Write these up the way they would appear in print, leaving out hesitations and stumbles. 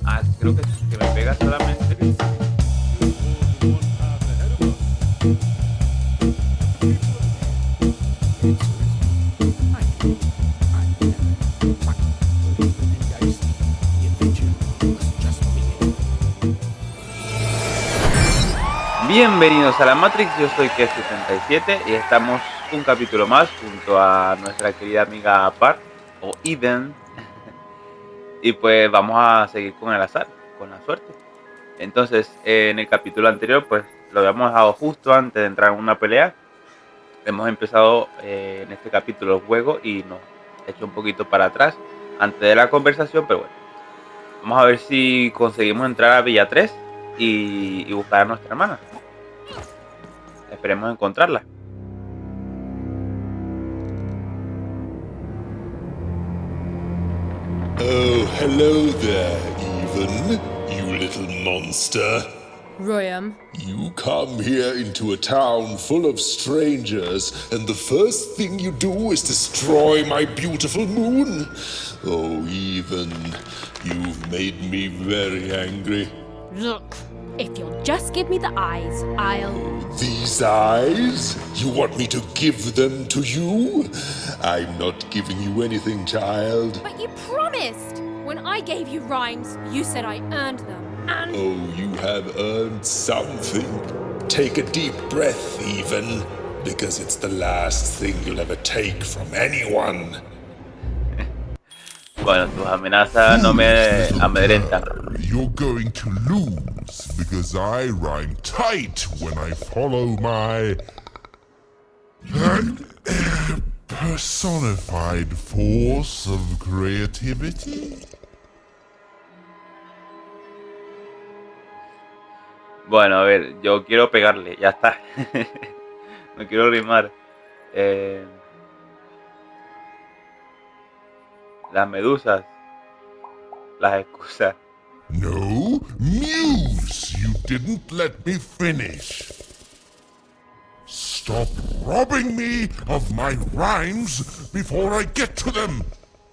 Ah, creo que me pega solamente. Bienvenidos a la Matrix, yo soy K77 y estamos un capítulo más junto a nuestra querida amiga Par o Eden. Y pues vamos a seguir con el azar, con la suerte. Entonces, en el capítulo anterior, pues lo habíamos dejado justo antes de entrar en una pelea. Hemos empezado en este capítulo el juego y nos ha hecho un poquito para atrás antes de la conversación, pero bueno. Vamos a ver si conseguimos entrar a Villa 3 y buscar a nuestra hermana. Esperemos encontrarla. Oh, hello there, Even, you little monster. Royam. You come here into a town full of strangers, and the first thing you do is destroy my beautiful moon? Oh, Even, you've made me very angry. Look, if you'll just give me the eyes, I'll... These eyes? You want me to give them to you? I'm not giving you anything, child. But you promised! When I gave you rhymes, you said I earned them, and... Oh, you have earned something. Take a deep breath, Even, because it's the last thing you'll ever take from anyone. Bueno, tus amenazas no me amedrentan. You're going to lose because I rhyme tight when I follow my personified force of creativity. Bueno, a ver, yo quiero pegarle, ya está. No quiero rimar. Las medusas, las excusas. No, Muse, you didn't let me finish. Stop robbing me of my rhymes before I get to them.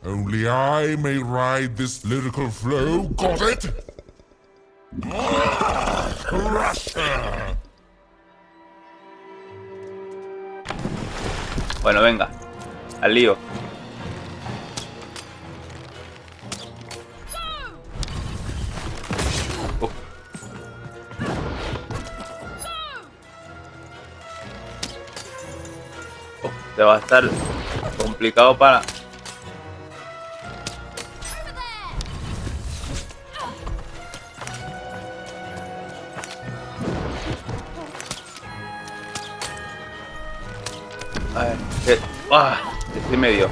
Only I may ride this lyrical flow, got it? Crusher! Bueno, venga, al lío. Te va a estar complicado para... A ver, este medio.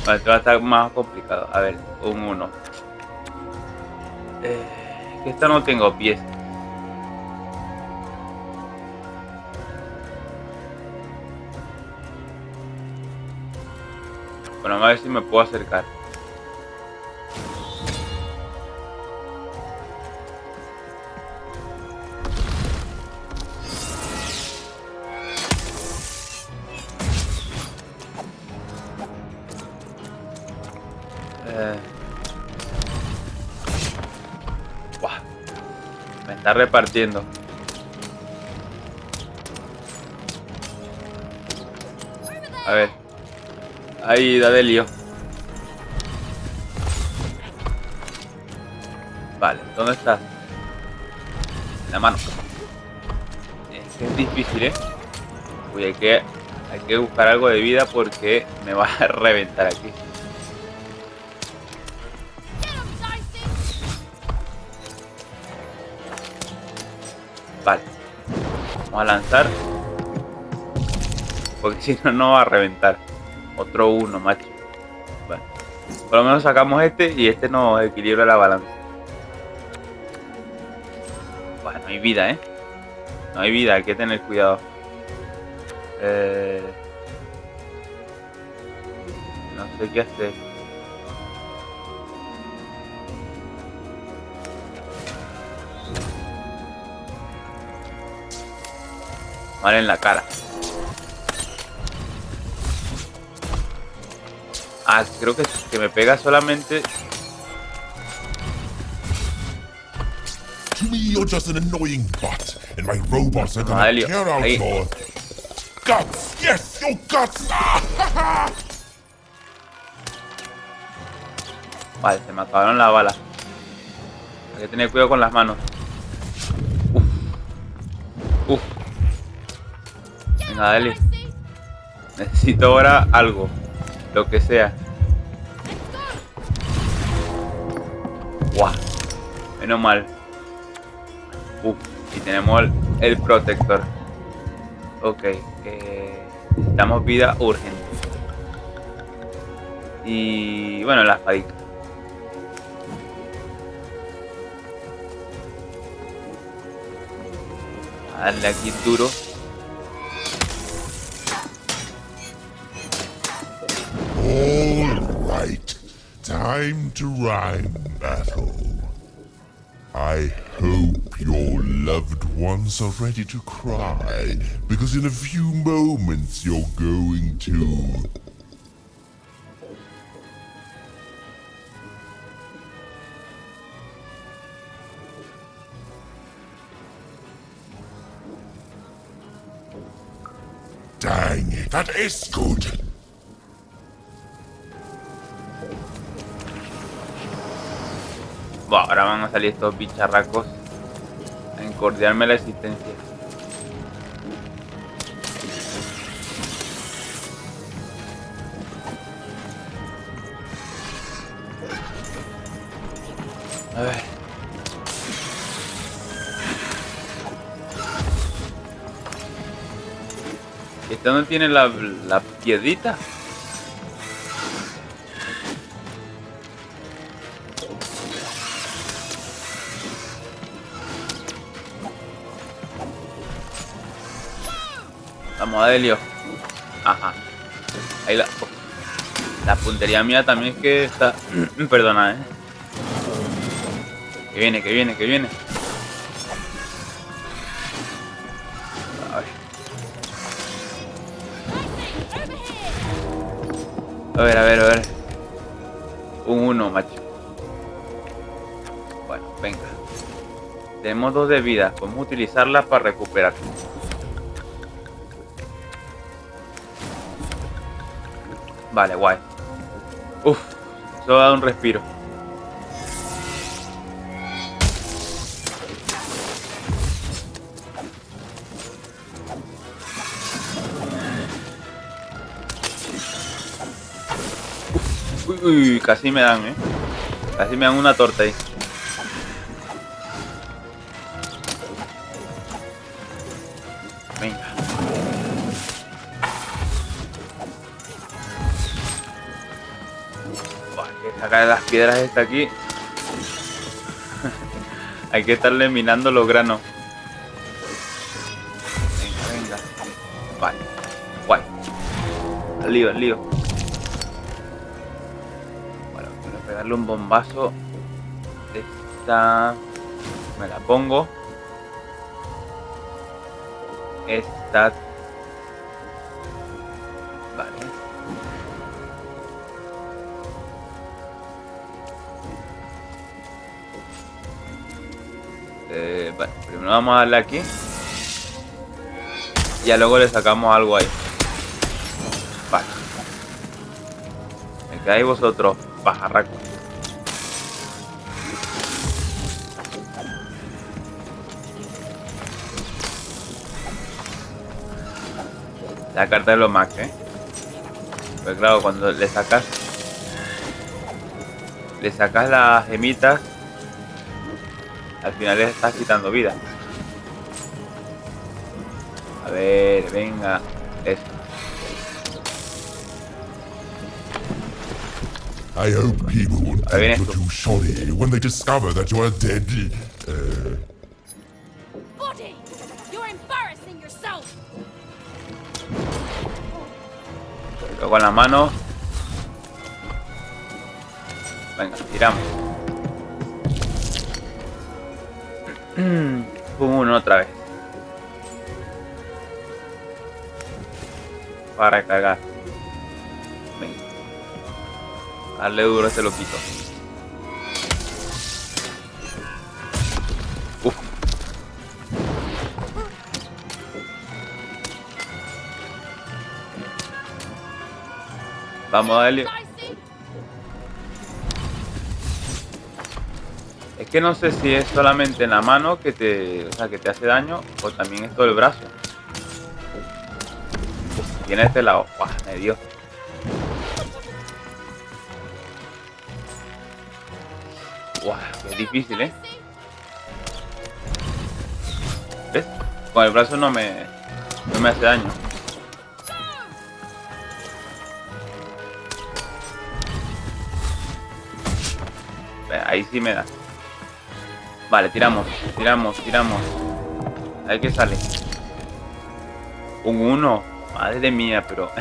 Vale, esto va a estar más complicado. A ver, un 1. Que esta no tengo pies. Bueno, a ver si me puedo acercar. Me está repartiendo. A ver. Ahí, da de lío. Vale, ¿dónde estás? En la mano. Es que es difícil, Uy, hay que buscar algo de vida porque me va a reventar aquí. Vale. Vamos a lanzar. Porque si no, no va a reventar. Otro 1, macho. Bueno. Por lo menos sacamos este y este nos equilibra la balanza. Bueno, no hay vida, No hay vida, hay que tener cuidado. No sé qué hacer. Vale, en la cara. Ah, creo que me pega solamente. To me, you're just an annoying butt, and my robots are gonna Helio, tear out ahí. your guts. Yes, your guts. Ah, Vale, se me acabaron las balas. Hay que tener cuidado con las manos. Uf. Uf. Venga, dale. Necesito ahora algo. Lo que sea. Guau. Menos mal. Uf. Y tenemos el protector. Ok. Necesitamos vida urgente. Y bueno, la espadita. Darle aquí duro. all right, time to rhyme battle. I hope your loved ones are ready to cry, because in a few moments you're going to... Dang it, that is good. Buah, ahora van a salir estos bicharracos a encordiarme la existencia. A ver. ¿Este no tiene la piedrita? Vamos a Helio. Ajá. Ahí la puntería mía también es que está... Perdona, Que viene, que viene, que viene. A ver, a ver, a ver. Un 1, macho. Bueno, venga. Tenemos 2 de vida. Podemos utilizarla para recuperar. Vale, guay. Uf, eso da un respiro. Uy, casi me dan, Casi me dan una torta ahí. Venga. Buah, hay que sacar las piedras esta aquí. Hay que estarle minando los granos. Venga, venga. Vale. Guay. Al lío, al lío. Darle un bombazo. Esta me la pongo. Esta vale. Vale, primero vamos a darle aquí y ya luego le sacamos algo ahí. Vale, me quedáis vosotros, pajarracos. La carta de los max, pues claro, cuando le sacas las gemitas, al final le estás quitando vida. A ver, venga, eso. I hope people won't think you're too shoddy when they discover that you're dead. Body! You're embarrassing yourself! Luego con la mano. Venga, tiramos. Un 1 otra vez. para recargar. Venga. Darle duro a este loquito. Uf. Vamos a darle. Es que no sé si es solamente en la mano que te, o sea, que te hace daño o también es todo el brazo. Tiene este lado. ¡Buah! Me dio. ¡Buah! Qué difícil, ¿eh? ¿Ves? Con el brazo no me hace daño. Ahí sí me da. Vale, tiramos. A ver qué sale. Un 1. Madre mía, pero...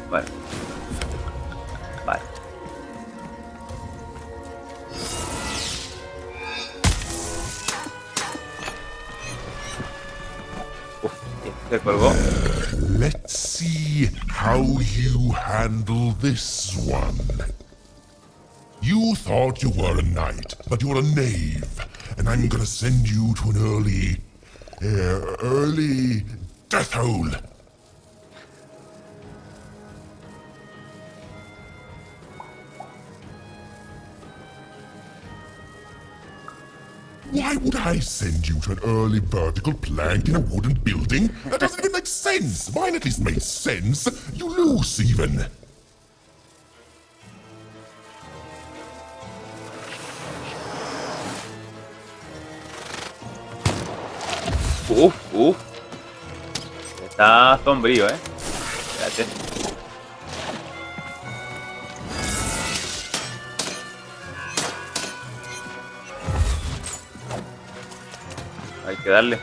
Vale. Uf, se colgó. Let's see how you handle this one. You thought you were a knight, but you're a knave, and I'm gonna send you to an early death hole. Why would I send you to an early vertical plank in a wooden building? That doesn't even make sense. Mine at least makes sense. You lose, even. Uf. Está sombrío, Espérate. Hay que darle.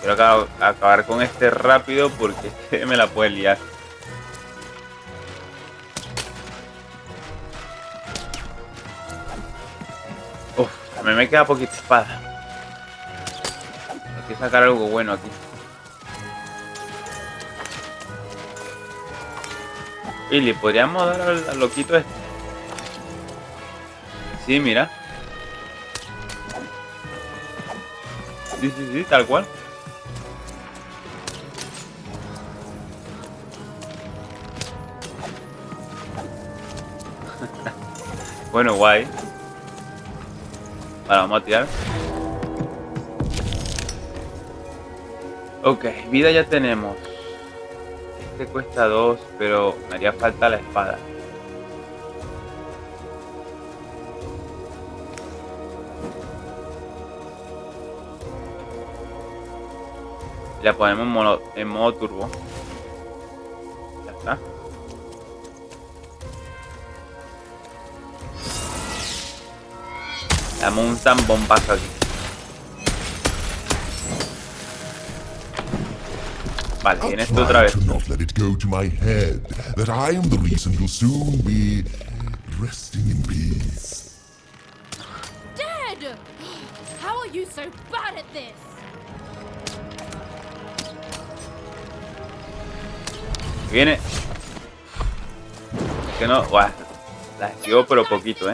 Quiero acabar con este rápido porque me la puede liar. Uf, también me queda poquita espada. Hay que sacar algo bueno aquí. Y le podríamos dar al loquito este. Sí, mira. Sí, tal cual. Bueno, guay. Vale, vamos a tirar. Ok, vida ya tenemos. Este cuesta 2, pero me haría falta la espada. La ponemos en modo turbo. Ya está. Damos un tan bombazo aquí. Vale, viene esto otra vez. Not let it go to my head that I am the reason you'll soon be resting in peace. Dead! How are you so bad at this? Viene. Es que no. Buah, la esquivo pero poquito,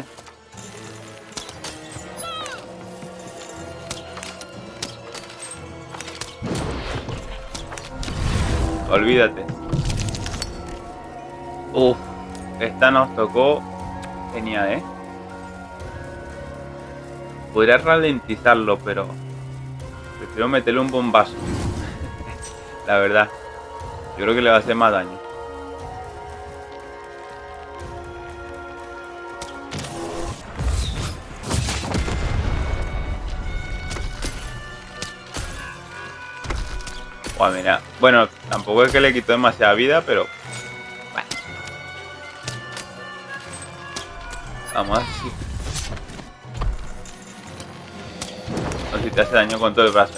Olvídate. Esta nos tocó genial, Podría ralentizarlo, pero prefiero meterle un bombazo. La verdad. Yo creo que le va a hacer más daño. Buah, mira. Bueno, tampoco es que le quitó demasiada vida, pero... Bueno. Vamos así. No sé si te hace daño con todo el brazo,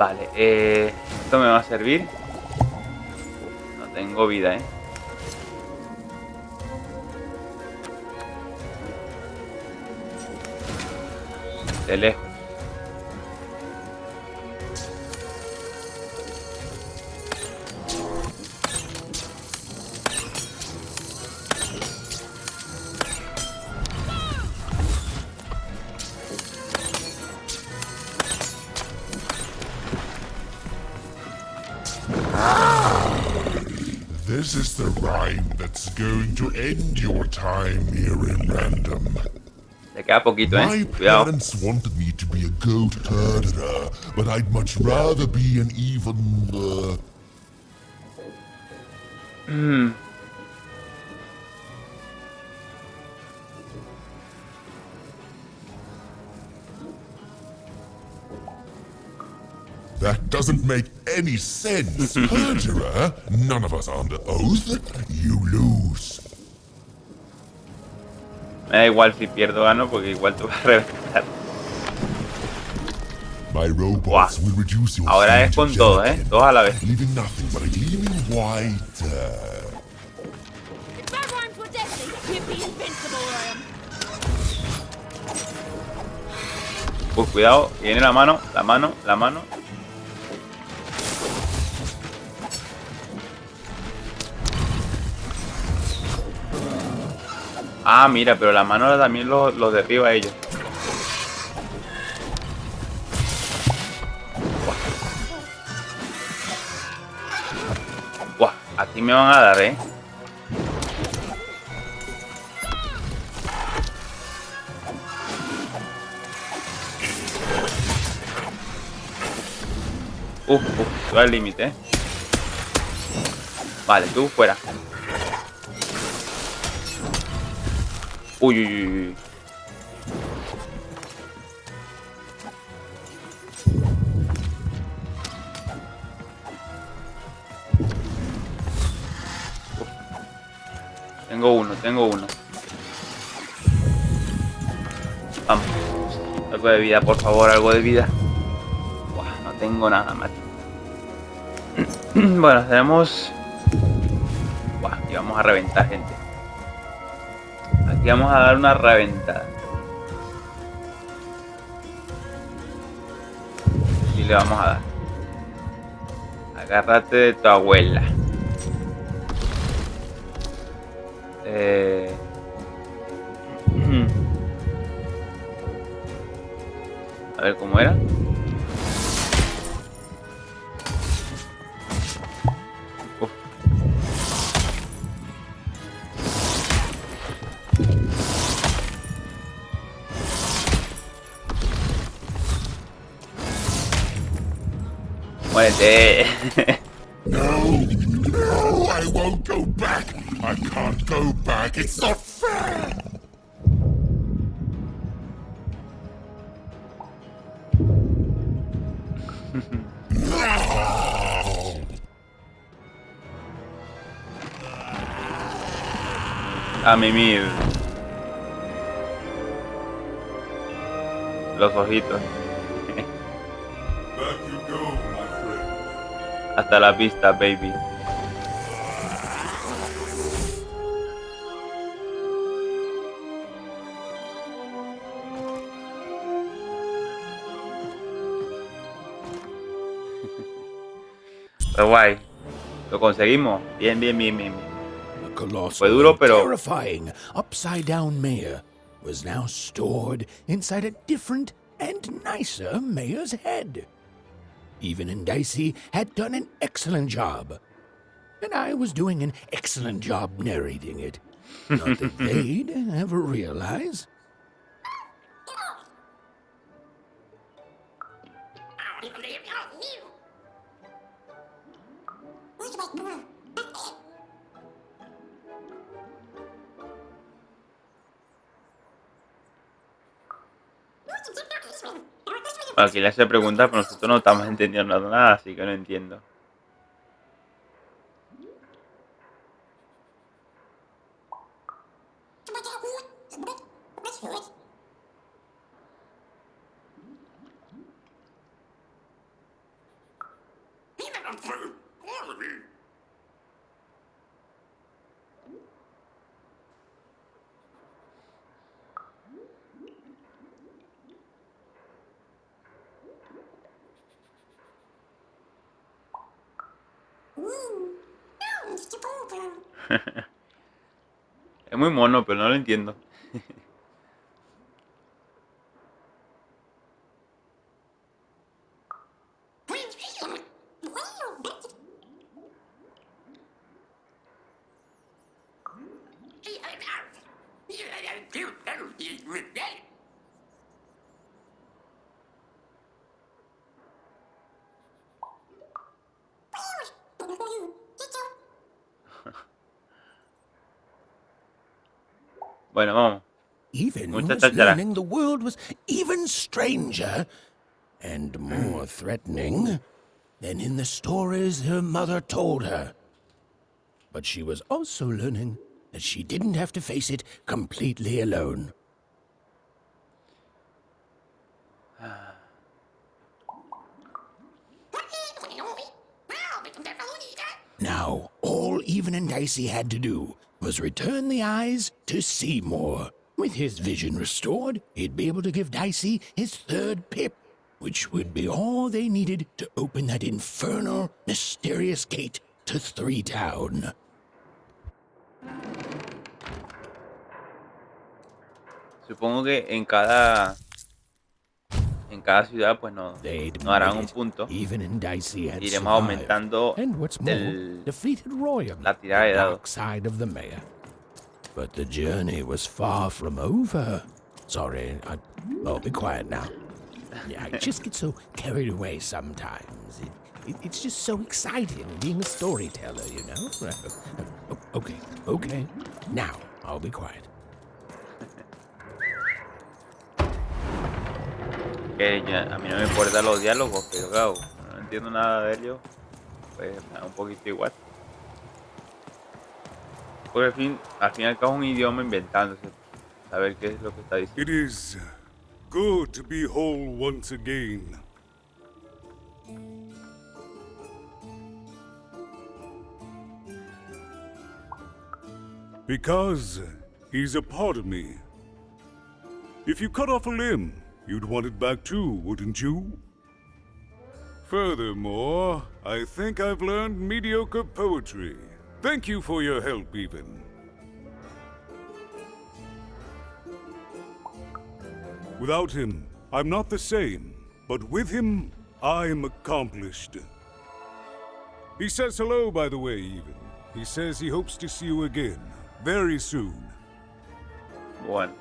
Vale, esto me va a servir. No tengo vida, de lejos. This is the rhyme that's going to end your time here in random. Le queda poquito, My cuidado. parents wanted me to be a goat herder, but I'd much rather be an even, That doesn't make any sense. Perjurer, none of us are under oath. You lose. Me da igual si pierdo o gano porque igual te va a reventar. My robots will reduce your Ahora es speed con to todo, gelatin, todos a la vez. leaving nothing but a gleaming white. If my rhymes were deadly, you'd be invincible, Graham. Pues cuidado, viene la mano, la mano, la mano. Ah, mira, pero la mano también los derriba a ellos. Buah, aquí me van a dar, Estoy al límite, Vale, tú fuera. Uy, uy, uy, uy. Tengo uno. Vamos. Algo de vida, por favor, algo de vida. Buah, no tengo nada más. Bueno, tenemos... Buah, aquí vamos a reventar, gente. Aquí vamos a dar una reventada. Y le vamos a dar. Agárrate de tu abuela. A ver cómo era. Uf. Muérete. No, I won't go back. I can't go back. It's not fair. A mimir. Los ojitos. Back you go, my friend. Hasta la vista, baby. Pero guay. Lo conseguimos. Bien, bien, bien, bien. The colossal, Fue duro, pero... terrifying, upside-down mayor was now stored inside a different and nicer mayor's head. Even and Dicey had done an excellent job. And I was doing an excellent job narrating it. Not that they'd ever realize. Aquí le hace preguntas, pero nosotros no estamos entendiendo nada, así que no entiendo. Es muy mono, pero no lo entiendo. Bueno, vamos. Even Mucha was cháchara. learning the world was even stranger and more threatening than in the stories her mother told her. But she was also learning that she didn't have to face it completely alone. Now, all Even and Dicey had to do was return the eyes to Seymour. With his vision restored, he'd be able to give Dicey his third pip, which would be all they needed to open that infernal, mysterious gate to Three Town. Supongo que en cada ciudad pues nos harán un punto. Even and Dicey had Iremos survived. aumentando And what's more, defeated Royam, la tirada de the dados. dark side of the mayor. But the journey was far from over. Sorry, I'll be quiet now. Yeah, I just get so carried away sometimes. It's just so exciting being a storyteller, you know? Okay. Now, I'll be quiet. Que a mí no me importan los diálogos, pero claro, no entiendo nada de ellos, pues me da un poquito igual. Porque al fin y al cabo es un idioma inventándose, saber qué es lo que está diciendo. It is good to be whole once again. Because he's a part of me. If you cut off a limb, you'd want it back too, wouldn't you? Furthermore, I think I've learned mediocre poetry. Thank you for your help, Even. Without him, I'm not the same, but with him, I'm accomplished. He says hello, by the way, Even. He says he hopes to see you again, very soon. Bueno,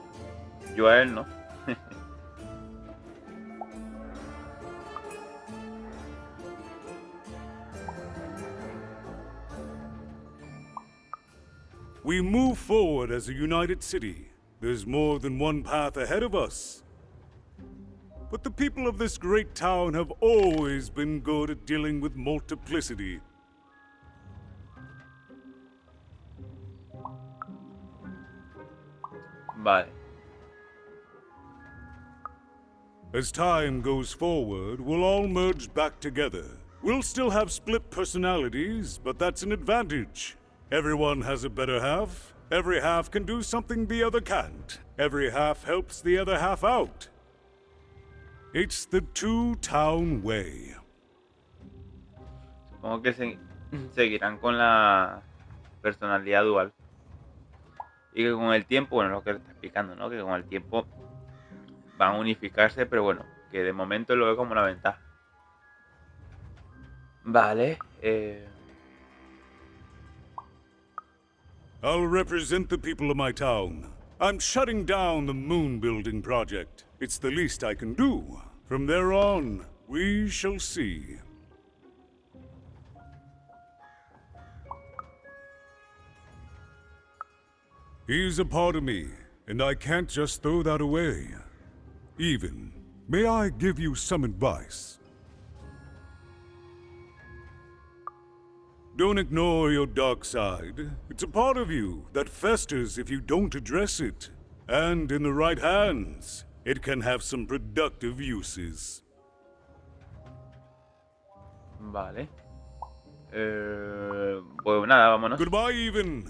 yo a él no. We move forward as a united city. There's more than one path ahead of us. But the people of this great town have always been good at dealing with multiplicity. Vale. As time goes forward, we'll all merge back together. We'll still have split personalities, but that's an advantage. Everyone has a better half. Every half can do something the other can't. Every half helps the other half out. It's the two-town way. Supongo que seguirán con la personalidad dual. Y que con el tiempo, bueno, lo que le está explicando, ¿no? Que con el tiempo van a unificarse, pero bueno, que de momento lo veo como una ventaja. Vale. I'll represent the people of my town. I'm shutting down the moon building project. It's the least I can do. From there on, we shall see. He's a part of me, and I can't just throw that away. Even, may I give you some advice? Don't ignore your dark side. It's a part of you that festers if you don't address it. And in the right hands, it can have some productive uses. Vale. Pues nada, vámonos. Goodbye, Even.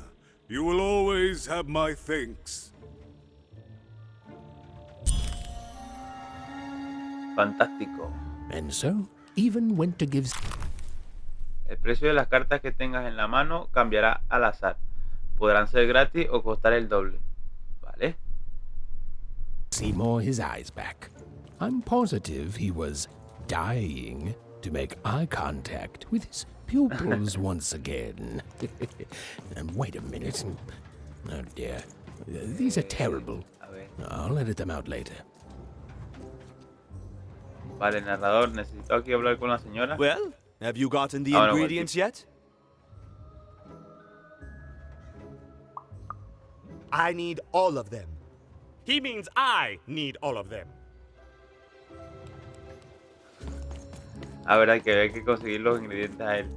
You will always have my thanks. Fantástico. And so, Even went to give El precio de las cartas que tengas en la mano cambiará al azar. Podrán ser gratis o costar el doble. Vale. Seymour his eyes back. I'm positive he was dying to make eye contact with his pupils once again. And wait a minute. Oh dear. These are terrible. A ver. I'll edit them out later. Vale, narrador, necesito aquí hablar con la señora. Well, have you gotten the Ah, no, ingredients yet? I need all of them. He means I need all of them. A ver, hay que conseguir los ingredientes a él.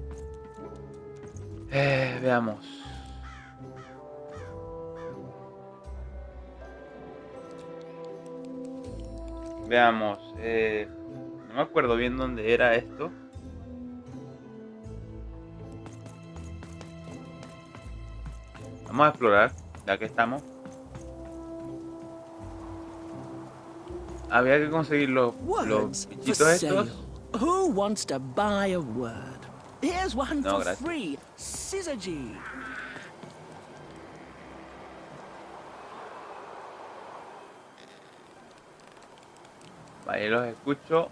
Veamos. Veamos. No me acuerdo bien dónde era esto. Vamos a explorar, ya que estamos. Había que conseguir los Words for bichitos sale. estos. Who wants to buy a word? Here's one No, for gracias. free. Syzygy. Vale, los escucho.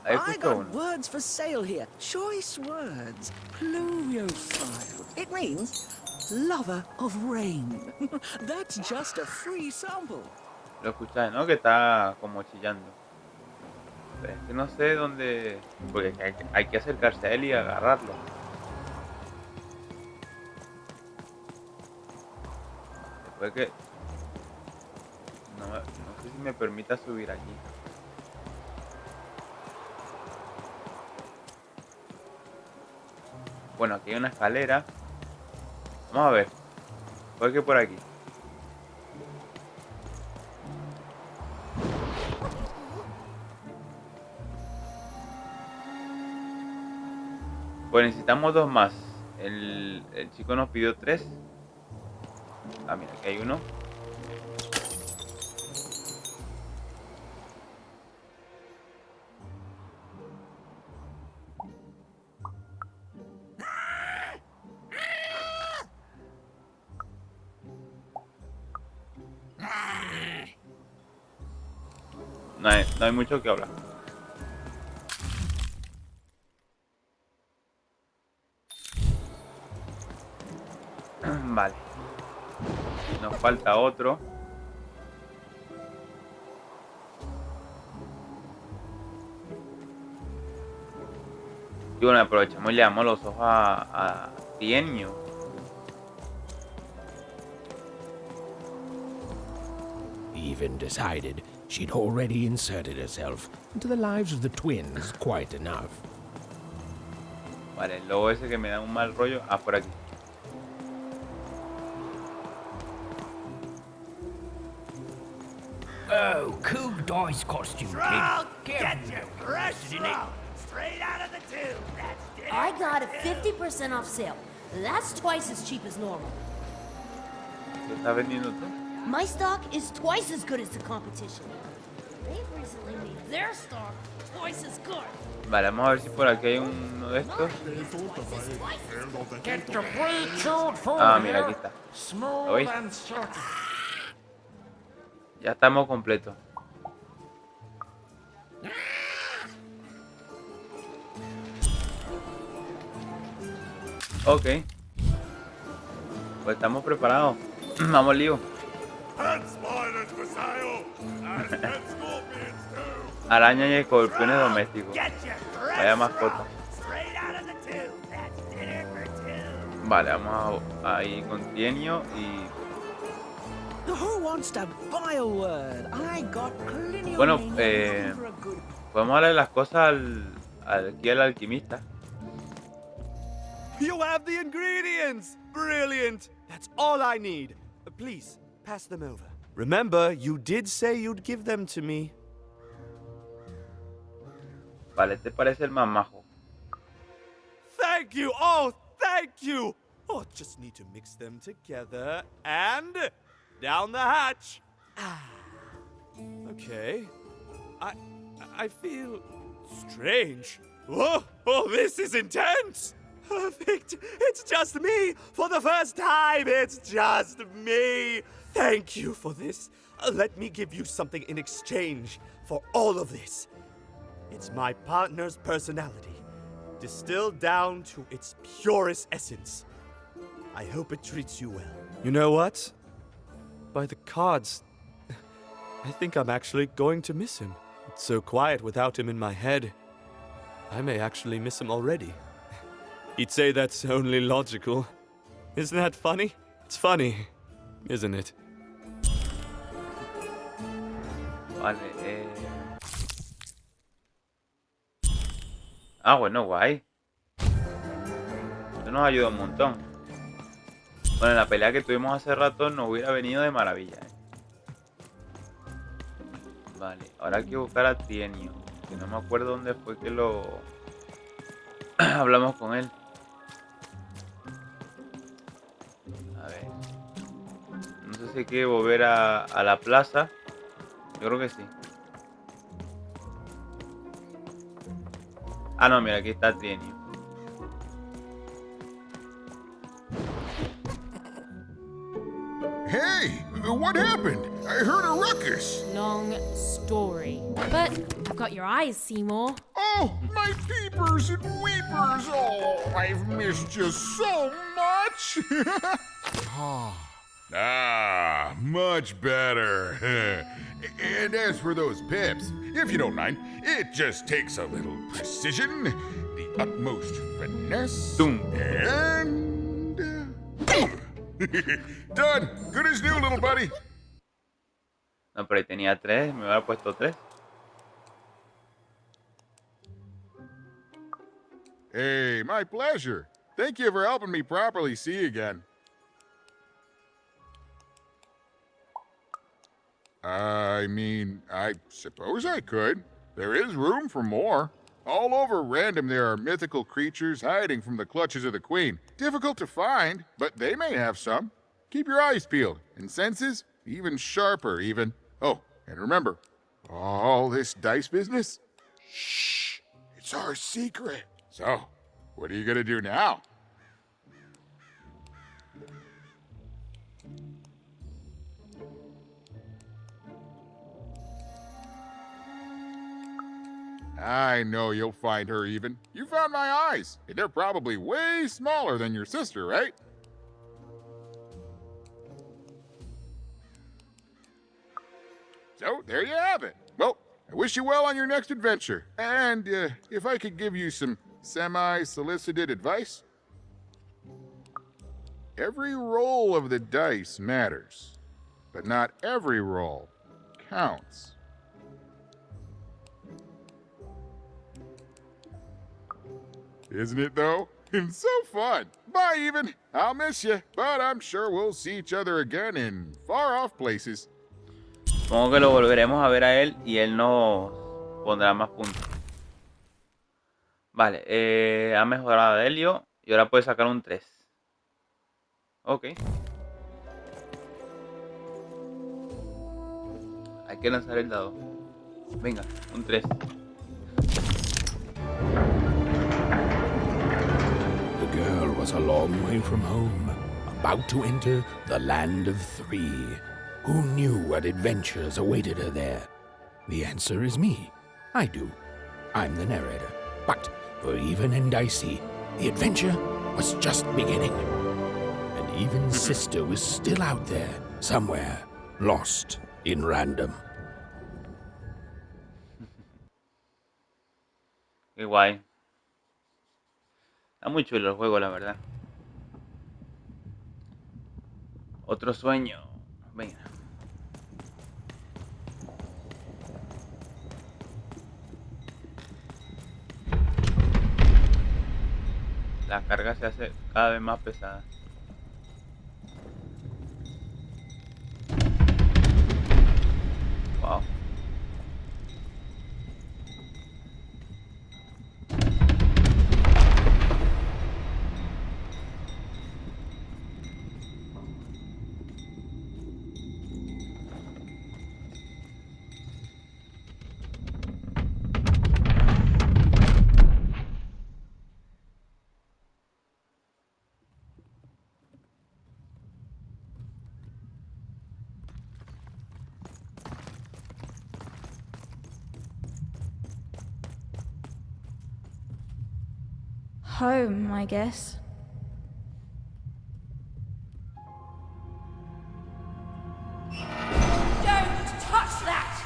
Ahí I escucho got uno. words for sale here. Choice words. Pluviophile. It means lover of rain. That's just a free sample. Lo escucháis, ¿no? Que está como chillando. Pero es que no sé dónde... Porque hay que acercarse a él y agarrarlo. Después que... No sé si me permita subir aquí. Bueno, aquí hay una escalera. Vamos a ver. ¿Por qué por aquí? Pues necesitamos dos más. El chico nos pidió 3. Ah, mira, aquí hay uno. No hay mucho que hablar. Vale. Nos falta otro. Y bueno, aprovechamos y le damos los ojos a Tienio. Even decided she'd already inserted herself into the lives of the twins quite enough. Vale, el lobo ese que me da un mal rollo. Ah, por aquí. Oh, cool dice costume, kid. Get your fresh in it. Straight out of the tube. That's dinner. I got a 50% off sale. That's twice as cheap as normal. ¿Qué estás vendiendo tú? My stock is twice as good as the competition. They've recently made their stock twice as good. Vale, vamos a ver si por aquí hay uno de estos. Get your free chewed food Ah, mira, here. aquí está. Smooth ¿Lo veis? and silky. Ya estamos completos. Ok. Pues estamos preparados. Vamos, lío. And spiders for sale. And scorpions too. Arañas y escorpiones domésticos. Get your fresh Vaya mascota. straight out of the tube. That's dinner for two. Vale, vamos a ir con Tienio y... Who wants to buy a word? I got plenty of Bueno, money for a good. podemos darle las cosas aquí al alquimista. You have the ingredients! Brilliant! That's all I need. Please, pass them over. Remember, you did say you'd give them to me. Vale, este parece el más majo. Thank you! Oh, thank you! Oh, just need to mix them together and down the hatch. Ah. Okay. I feel strange. Whoa! Oh, this is intense! Perfect! It's just me! For the first time, it's just me! Thank you for this. Let me give you something in exchange for all of this. It's my partner's personality, distilled down to its purest essence. I hope it treats you well. You know what? By the cards, I think I'm actually going to miss him. It's so quiet without him in my head. I may actually miss him already. He'd say that's only logical. Isn't that funny? It's funny, isn't it? Vale, bueno, guay. Esto nos ayuda un montón. Bueno, la pelea que tuvimos hace rato nos hubiera venido de maravilla, Vale, ahora hay que buscar a Trienio. Que no me acuerdo dónde fue que lo hablamos con él. A ver. No sé si hay que volver a la plaza. Yo creo que sí. Ah, no, mira, aquí está Trienio. Hey, what happened? I heard a ruckus. Long story. But I've got your eyes, Seymour. Oh, my peepers and weepers. Oh, I've missed you so much. Much better. And as for those pips, if you don't mind, it just takes a little precision, the utmost finesse, and done. Good as new, little buddy. No, pero ahí tenía 3, me hubiera puesto 3. Hey, my pleasure. Thank you for helping me properly see again. I mean, I suppose I could. There is room for more. All over Random there are mythical creatures hiding from the clutches of the Queen. Difficult to find, but they may have some. Keep your eyes peeled, and senses even sharper even. Oh, and remember, all this dice business? Shh, it's our secret. So, what are you gonna do now? I know you'll find her even. You found my eyes. They're probably way smaller than your sister, right? So, there you have it. Well, I wish you well on your next adventure. And if I could give you some semi-solicited advice. Every roll of the dice matters, but not every roll counts. Isn't it, though? It's so fun. Bye, even. I'll miss you, but I'm sure we'll see each other again in far-off places. Supongo que lo volveremos a ver a él y él nos pondrá más puntos. Vale, ha mejorado a Helio y ahora puede sacar un 3. Ok. Hay que lanzar el dado. Venga, un 3. The girl was a long way from home, about to enter the land of 3. Who knew what adventures awaited her there? The answer is me. I do. I'm the narrator. But for Even and Dicey, the adventure was just beginning. And Even's sister was still out there, somewhere, lost in Random. Qué guay. Está muy chulo el juego, la verdad. Otro sueño. Venga. La carga se hace cada vez más pesada. Wow. home, I guess. Don't touch that!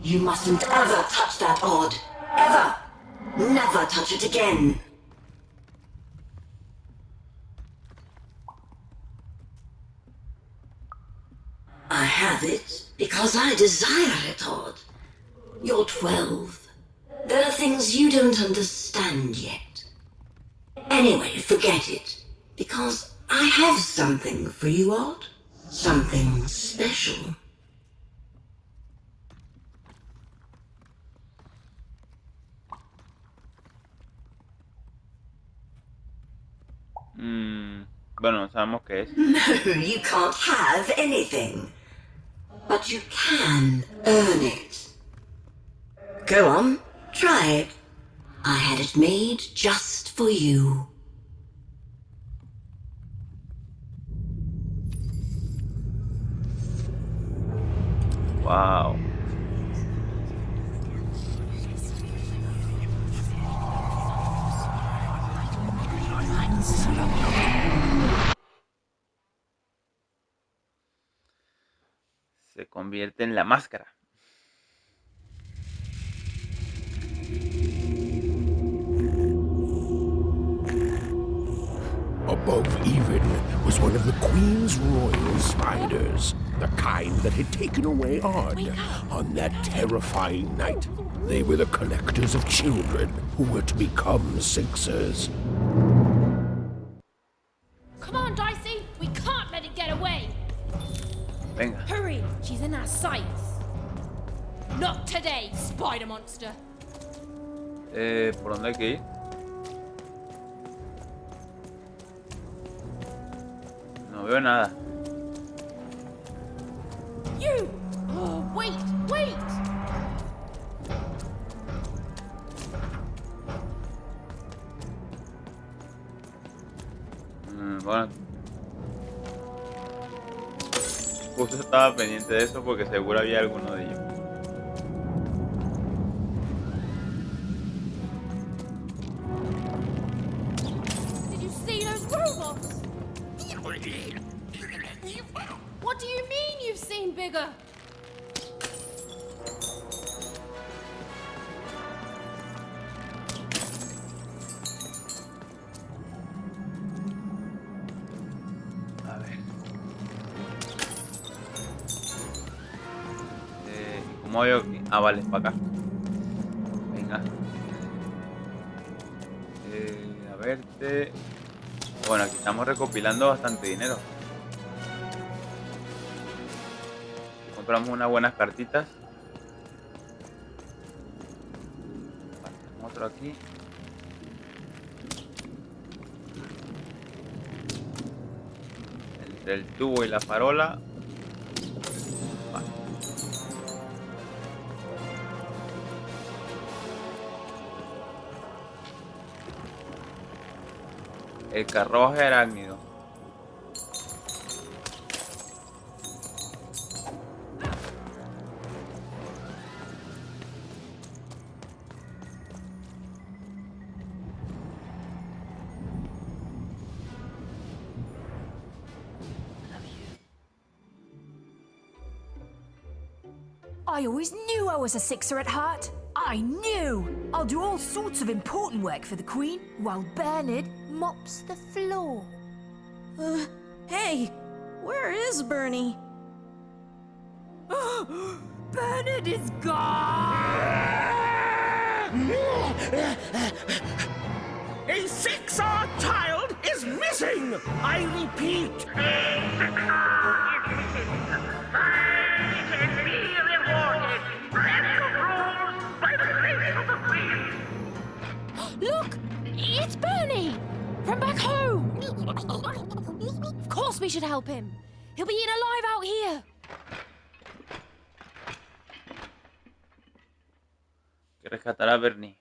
You mustn't ever touch that odd. Ever! Never touch it again. I have it because I desire it, Odd. You're 12. There are things you don't understand yet. Anyway, forget it. Because I have something for you, Odd. Something special. Bueno, no sabemos qué es. No, you can't have anything. But you can earn it. Go on, try it. I had it made just for you. Wow. Se convierte en la máscara. Above even was one of the Queen's royal spiders, the kind that had taken away Odd on that terrifying night. They were the collectors of children who were to become Sixers. Come on, Dicey! We can't let it get away! Venga. Hurry! She's in our sights! Not today, spider monster! ¿Por dónde hay que ir? No veo nada. You! Oh, wait! Wait! Bueno. Justo estaba pendiente de eso porque seguro había alguno de ellos. Did you see those robots? What do you mean you've seen bigger? A ver. ¿Cómo veo aquí? Ah, vale, para acá. Venga. A verte. Bueno, aquí estamos recopilando bastante dinero. Compramos unas buenas cartitas. Otro aquí. Entre el tubo y la farola. Vale. El carruaje arácnido. I always knew I was a Sixer at heart. I knew! I'll do all sorts of important work for the Queen, while Bernard mops the floor. Hey! Where is Bernie? Bernard is gone! A Sixer child is missing! I repeat, a Sixer is missing. Find and be rewarded. Breaking of rules by the grace of the Queen. Look! It's Bernie! From back home! Of course we should help him. He'll be eaten alive out here. Que rescatar a Bernie.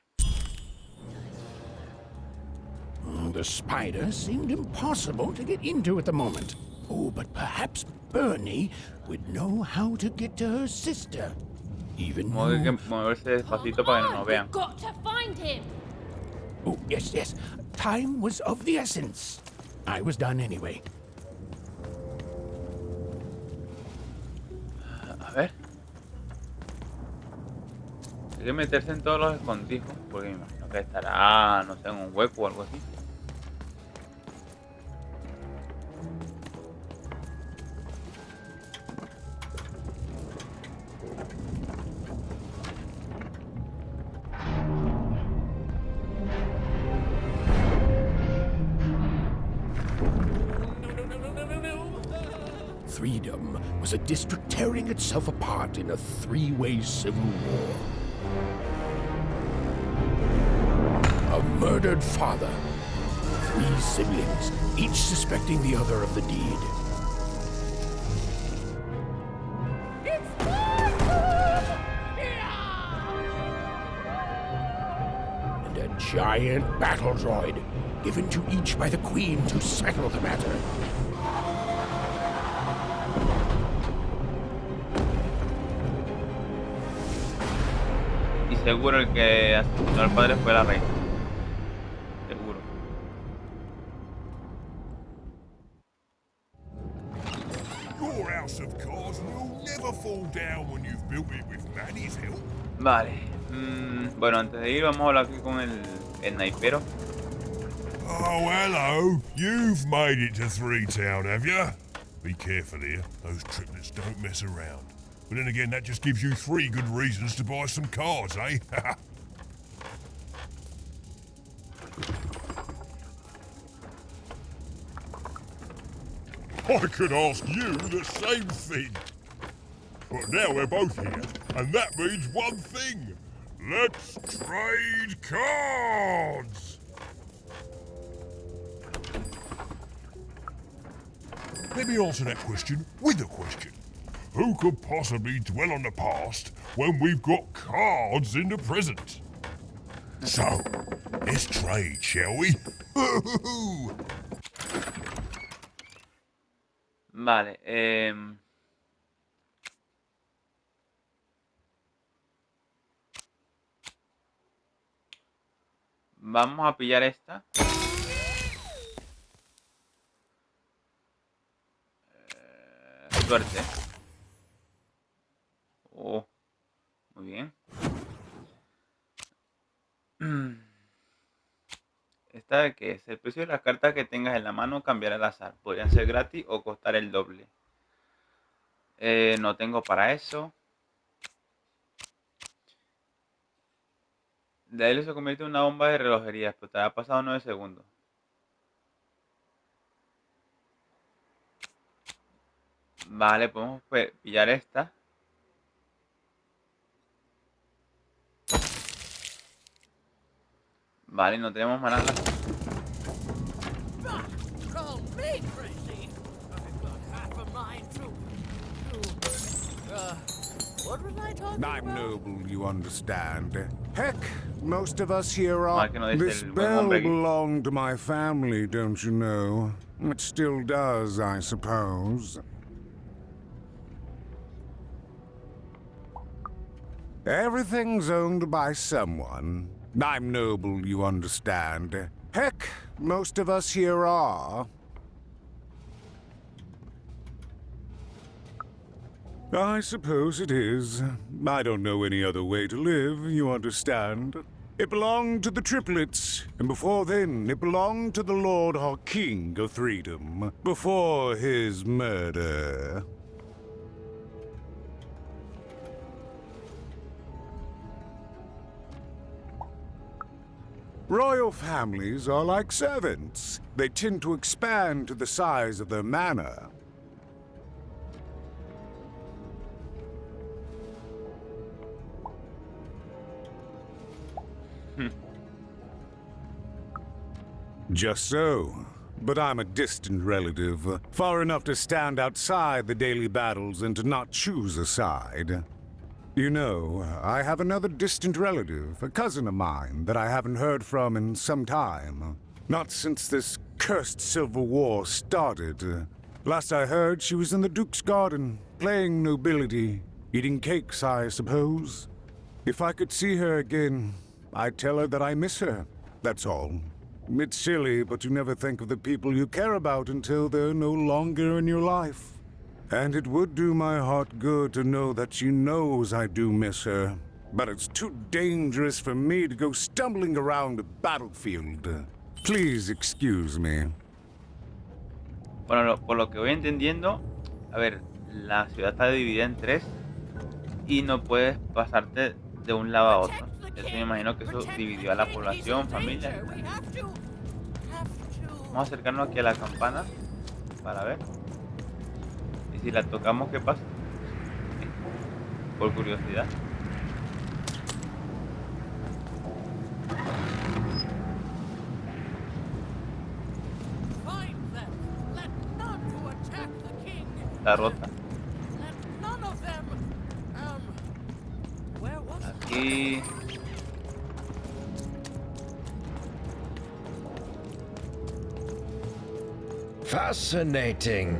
The spider seemed impossible to get into at the moment. Oh, but perhaps Bernie would know how to get to her sister. even Como que hay knew... que moverse despacito para que no nos vean. We've got to find him. Oh, yes, yes. Time was of the essence. I was done anyway. A ver. Hay que meterse en todos los escondrijos, porque me imagino que estará, no sé, en un hueco o algo así. Freedom was a district tearing itself apart in a three-way civil war. A murdered father, three siblings, each suspecting the other of the deed. And a giant battle droid, given to each by the Queen to settle the matter. Y seguro el que asesinó al padre fue la reina. Seguro. Your house of cards will never fall down when you've built it with Manny's help. Vale. Bueno, antes de ir vamos a hablar aquí con el naipero. Oh, hello. You've made it to Three Town, have you? Be careful here. Those triplets don't mess around. But then again, that just gives you 3 good reasons to buy some cards, eh? I could ask you the same thing. But now we're both here, and that means one thing. Let's trade cards! Let me answer that question with a question. Who could possibly dwell on the past when we've got cards in the present? So, let's trade, shall we? Vale, vamos a pillar esta. Suerte. Oh, muy bien. ¿Esta de qué es? El precio de las cartas que tengas en la mano cambiará al azar. Podrían ser gratis o costar el doble. No tengo para eso. De él se convierte en una bomba de relojería. Pero te ha pasado 9 segundos. Vale, podemos pillar esta. Vale, no tenemos más nada. I'm noble, you understand. Heck, most of us here are... This bell belonged to my family, don't you know? It still does, I suppose. Everything's owned by someone. I'm noble, you understand. Heck, most of us here are. I suppose it is. I don't know any other way to live, you understand. It belonged to the triplets, and before then it belonged to the Lord or King of Freedom, before his murder. Royal families are like servants. They tend to expand to the size of their manor. Just so. But I'm a distant relative, far enough to stand outside the daily battles and to not choose a side. You know, I have another distant relative, a cousin of mine, that I haven't heard from in some time. Not since this cursed Civil War started. Last I heard, she was in the Duke's garden, playing nobility, Eating cakes, I suppose. If I could see her again, I'd tell her that I miss her. That's all. It's silly, but you never think of the people you care about until they're no longer in your life. And it would do my heart good to know that she knows I do miss her. But it's too dangerous for me to go stumbling around the battlefield. Please excuse me. Bueno, por lo que voy entendiendo, a ver, la ciudad está dividida en tres y no puedes pasarte de un lado a otro. Eso me imagino que eso dividió a la población, familia. Vamos a acercarnos aquí a la campana para ver. Y si la tocamos, ¿qué pasa? Por curiosidad. Está rota. Aquí. Fascinating.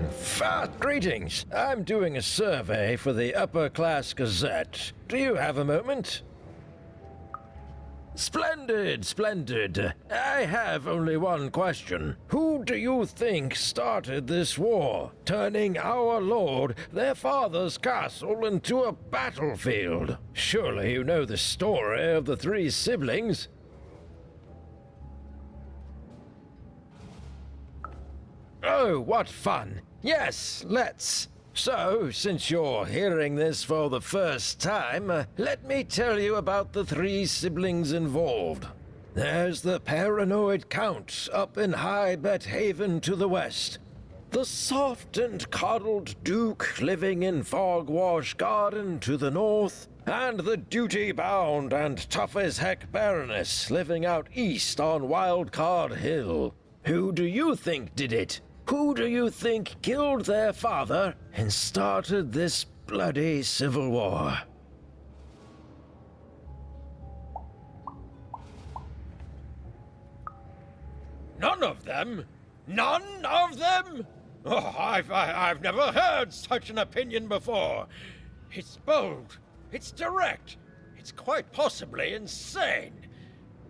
Greetings. I'm doing a survey for the Upper Class Gazette. Do you have a moment? Splendid, splendid. I have only one question. Who do you think started this war, turning our lord, their father's castle, into a battlefield? Surely you know the story of the three siblings. Oh, what fun. Yes, let's. So, since you're hearing this for the first time, let me tell you about the three siblings involved. There's the paranoid Count up in High Bet Haven to the west. The soft and coddled Duke living in Fogwash Garden to the north. And the duty-bound and tough-as-heck Baroness living out east on Wildcard Hill. Who do you think did it? Who do you think killed their father and started this bloody civil war? None of them? None of them? Oh, I've never heard such an opinion before. It's bold. It's direct. It's quite possibly insane.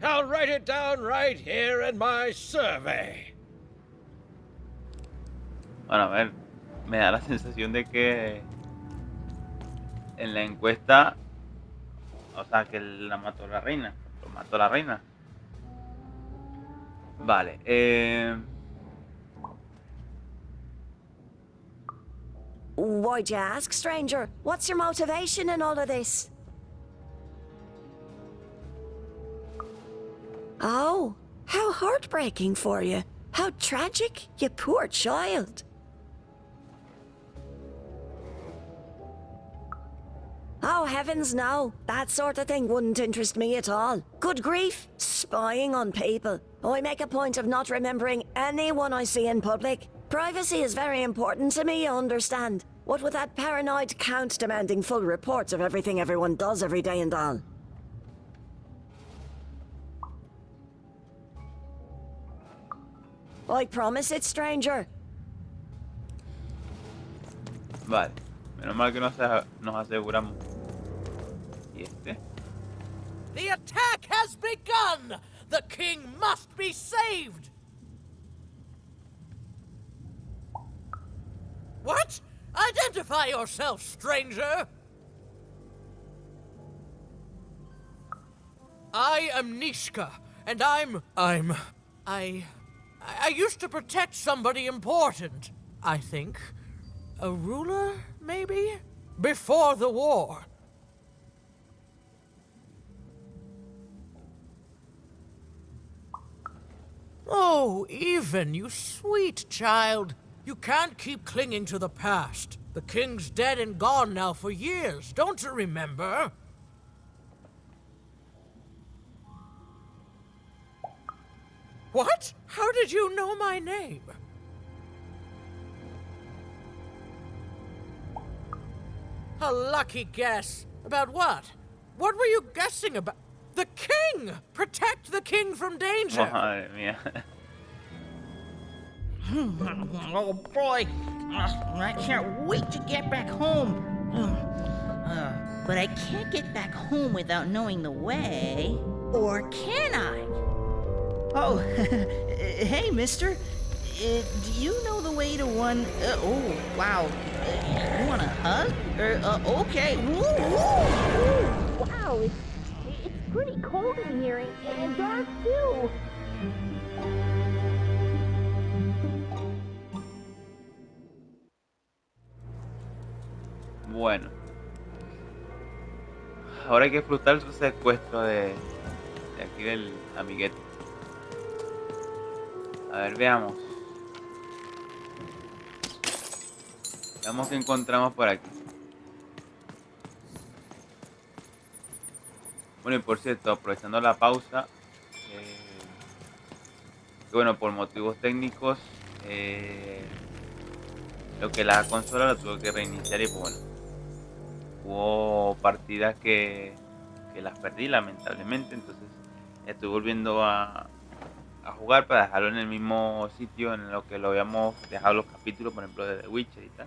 I'll write it down right here in my survey. Bueno, a ver, me da la sensación de que en la encuesta, o sea, que la mató la reina, lo mató la reina. Vale, Why'd you ask, stranger? What's your motivation in all of this? Oh, how heartbreaking for you. How tragic, you poor child. Oh, heavens no. That sort of thing wouldn't interest me at all. Good grief, spying on people. I make a point of not remembering anyone I see in public. Privacy is very important to me, you understand. What with that paranoid Count demanding full reports of everything everyone does every day and all. I promise it, stranger. vale. Menos mal que nos aseguramos. ¿Y este? The attack has begun! The king must be saved! What? Identify yourself, stranger! I am Nishka, and I used to protect somebody important, I think. A ruler, maybe? Before the war. Oh, Even, you sweet child. You can't keep clinging to the past. The king's dead and gone now for years, don't you remember? What? How did you know my name? A lucky guess. About what? What were you guessing about? The king! Protect the king from danger! Madre mía. Oh boy, I can't wait to get back home. but I can't get back home without knowing the way. Or can I? Oh, hey, mister. Do you know the way to one... oh, wow. You want a hug? Okay. Woo, woo. Wow, it's pretty cold in here and dark too. Bueno. Ahora hay que frustrar su secuestro de aquí del amiguete. A ver, veamos. Veamos qué encontramos por aquí. Bueno, y por cierto, aprovechando la pausa, que bueno, por motivos técnicos, lo que la consola la tuve que reiniciar y pues bueno, hubo partidas que las perdí lamentablemente, entonces estoy volviendo a jugar para dejarlo en el mismo sitio en lo que lo habíamos dejado los capítulos, por ejemplo de The Witcher y tal.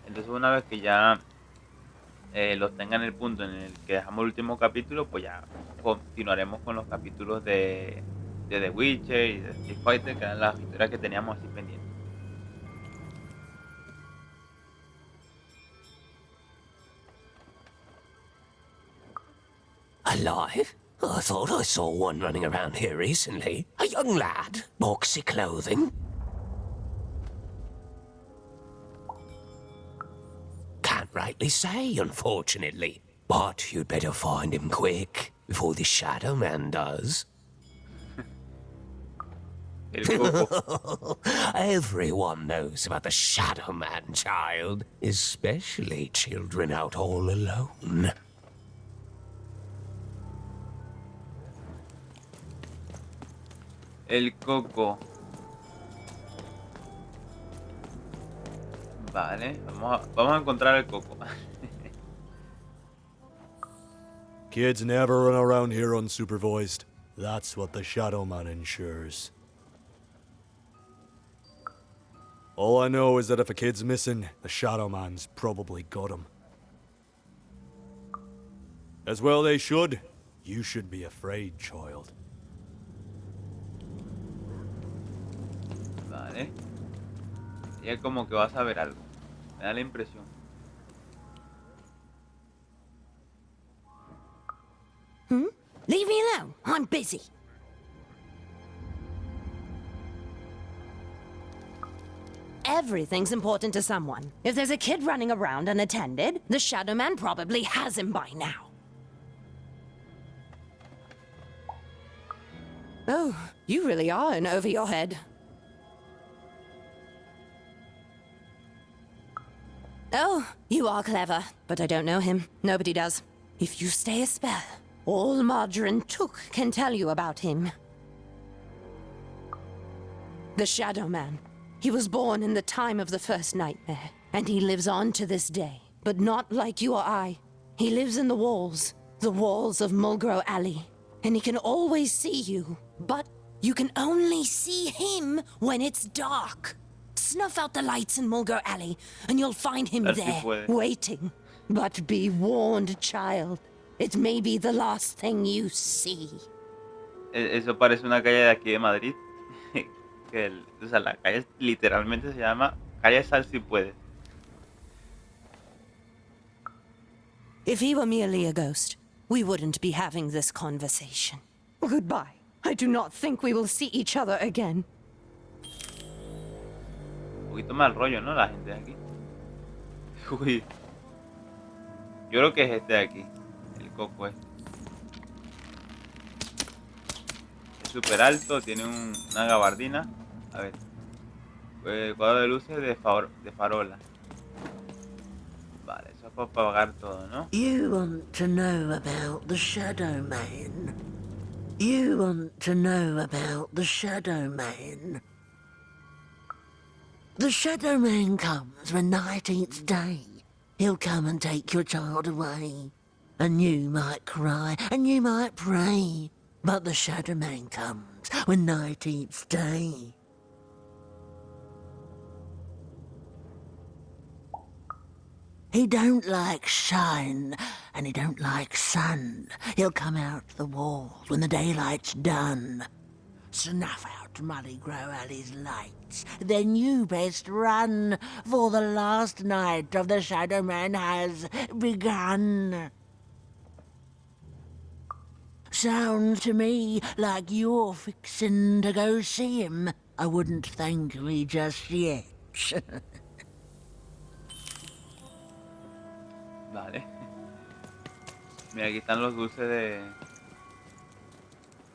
Entonces una vez que ya los tenga en el punto en el que dejamos el último capítulo, pues ya continuaremos con los capítulos de The Witcher y de Street Fighter, que eran las historias que teníamos así pendientes. Alive? I thought I saw one running around here recently. A young lad, boxy clothing. Can't rightly say, unfortunately. But you'd better find him quick, before the Shadow Man does. Everyone knows about the Shadow Man, child. Especially children out all alone. El coco. Vale, vamos a encontrar el coco. Kids never run around here unsupervised. That's what the Shadow Man ensures. All I know is that if a kid's missing, the Shadow Man's probably got him. As well they should. You should be afraid, child. Vale. Y es como que vas a ver algo. Me da la impresión. Leave me alone. I'm busy. Everything's important to someone. If there's a kid running around unattended, the Shadow Man probably has him by now. Oh, you really are in over your head. Oh, you are clever, but I don't know him. Nobody does. If you stay a spell, all Margarine Took can tell you about him. The Shadow Man. He was born in the time of the first nightmare, and he lives on to this day. But not like you or I. He lives in the walls of Mulgrew Alley. And he can always see you, but you can only see him when it's dark. Snuff out the lights in Mulgrew Alley, and you'll find him there, waiting. But be warned, child. It may be the last thing you see. Eso parece una calle de aquí de Madrid. O sea, la calle literalmente se llama Calle Sal si puedes. If he were merely a ghost, we wouldn't be having this conversation. Goodbye. I do not think we will see each other again. Un poquito mal rollo, ¿no? La gente de aquí. Uy. Yo creo que es este de aquí. El coco este. Es súper alto, tiene una gabardina. A ver. Cuadro de luces de farola. Vale, eso es para apagar todo, ¿no? You want to know about the Shadow Man. You want to know about the Shadow Man. The Shadow Man comes when night eats day. He'll come and take your child away. And you might cry, and you might pray. But the Shadow Man comes when night eats day. He don't like shine, and he don't like sun. He'll come out the walls when the daylight's done. Snuff out Muddy Grow Alley's lights, then you best run, for the last night of the Shadow Man has begun. Sounds to me like you're fixin' to go see him. I wouldn't thank me just yet. Vale. Mira, aquí están los dulces de...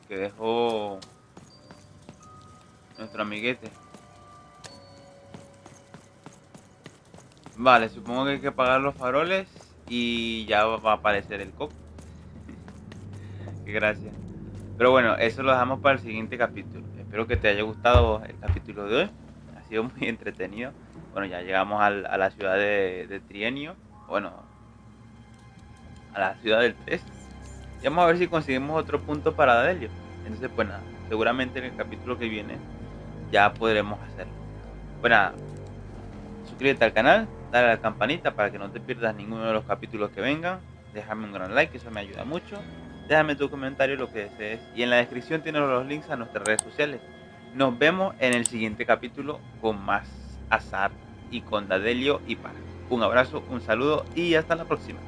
que dejó nuestro amiguete. Vale, supongo que hay que apagar los faroles y ya va a aparecer el coco. Qué gracia. Pero bueno, eso lo dejamos para el siguiente capítulo. Espero que te haya gustado el capítulo de hoy. Ha sido muy entretenido. Bueno, ya llegamos a la ciudad de Trienio. Bueno, a la ciudad del 3. Y vamos a ver si conseguimos otro punto para Dadelio. Entonces, pues nada, seguramente en el capítulo que viene ya podremos hacerlo. Pues nada, suscríbete al canal, dale a la campanita para que no te pierdas ninguno de los capítulos que vengan. Déjame un gran like, eso me ayuda mucho. Déjame tu comentario, lo que desees. Y en la descripción tienes los links a nuestras redes sociales. Nos vemos en el siguiente capítulo con más azar y con Dadelio y Par. Un abrazo, un saludo y hasta la próxima.